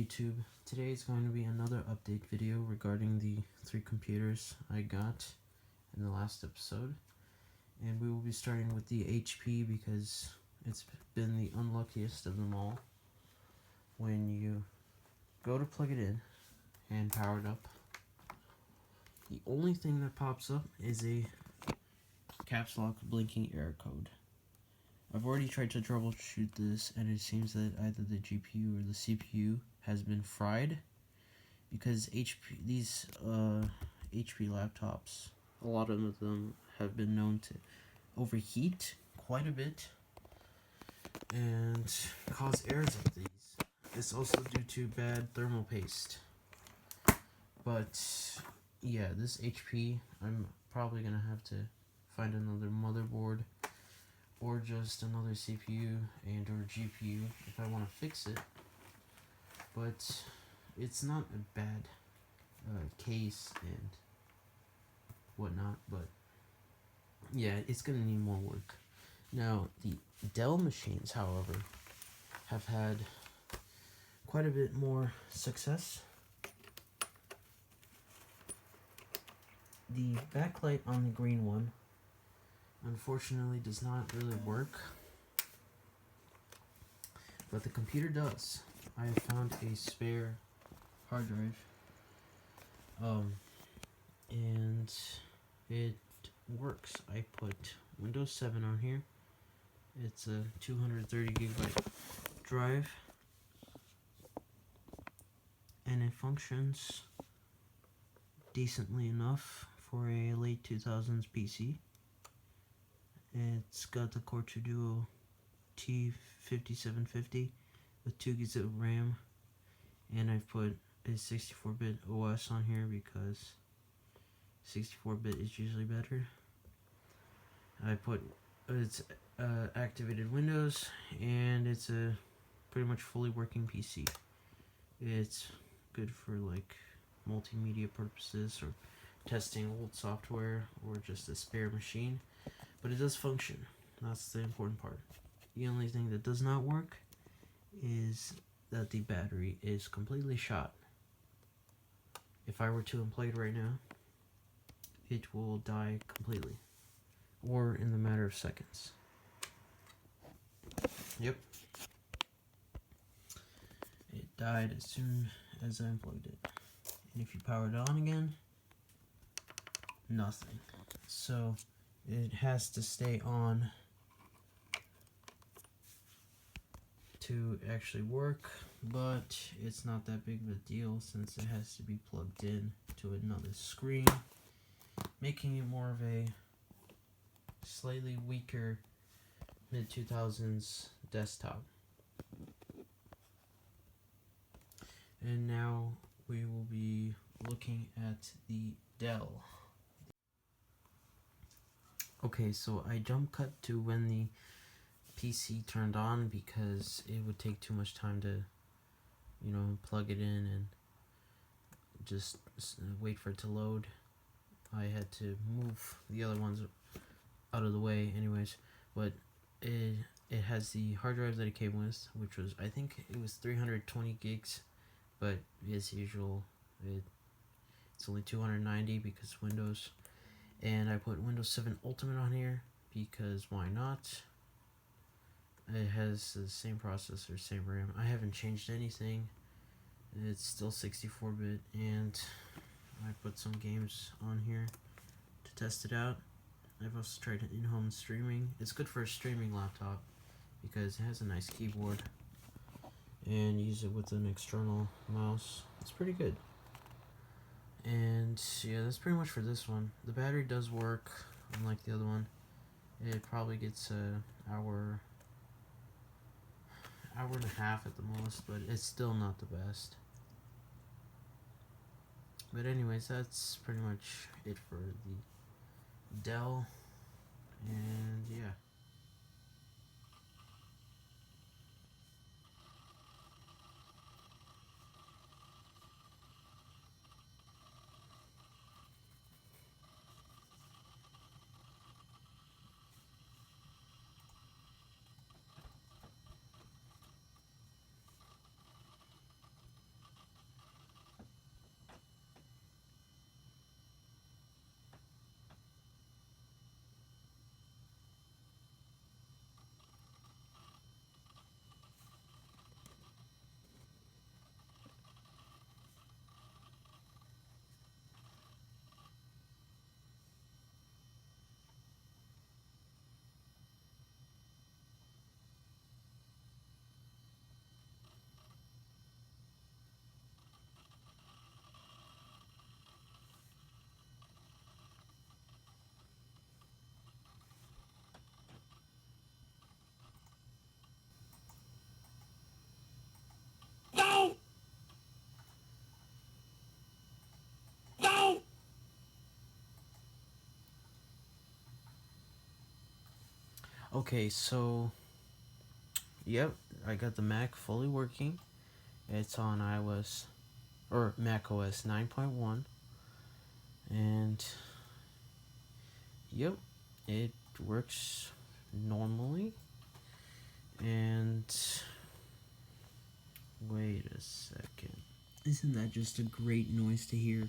YouTube. Today is going to be another update video regarding the 3 computers I got in the last episode. And we will be starting with the HP because it's been the unluckiest of them all. When you go to plug it in and power it up, the only thing that pops up is a caps lock blinking error code. I've already tried to troubleshoot this, and it seems that either the GPU or the CPU has been fried, because these HP laptops, a lot of them have been known to overheat quite a bit and cause errors like these. It's also due to bad thermal paste. But yeah, this HP, I'm probably gonna have to find another motherboard or just another CPU and or GPU if I want to fix it. But it's not a bad case and whatnot, but yeah, it's gonna need more work. Now, the Dell machines, however, have had quite a bit more success. The backlight on the green one unfortunately does not really work, but the computer does. I have found a spare hard drive, and it works. I put Windows 7 on here. It's a 230 gigabyte drive, and it functions decently enough for a late 2000s PC. It's got the Core 2 Duo T5750 with 2 gigs of RAM, and I've put a 64-bit OS on here because 64-bit is usually better. I put it's activated Windows, and it's a pretty much fully working PC. It's good for like multimedia purposes or testing old software or just a spare machine. But it does function. That's the important part. The only thing that does not work is that the battery is completely shot. If I were to unplug it right now, it will die completely, or in the matter of seconds. Yep. It died as soon as I unplugged it. And if you power it on again, nothing. So it has to stay on to actually work, but it's not that big of a deal since it has to be plugged in to another screen, making it more of a slightly weaker mid-2000s desktop. And now we will be looking at the Dell. Okay, so I jump cut to when the PC turned on because it would take too much time to, plug it in and just wait for it to load. I had to move the other ones out of the way anyways, but it has the hard drive that it came with, which was, I think it was 320 gigs, but as usual, it's only 290 because Windows. And I put Windows 7 Ultimate on here because why not? It has the same processor, same RAM. I haven't changed anything. It's still 64-bit, and I put some games on here to test it out. I've also tried in-home streaming. It's good for a streaming laptop because it has a nice keyboard, and use it with an external mouse. It's pretty good. And yeah, that's pretty much for this one. The battery does work, unlike the other one. It probably gets an hour and a half at the most, but it's still not the best. But anyways, that's pretty much it for the Dell, and yeah. Okay, so yep, I got the Mac fully working. It's on iOS or Mac OS 9.1, and yep, it works normally. And wait a second. Isn't that just a great noise to hear?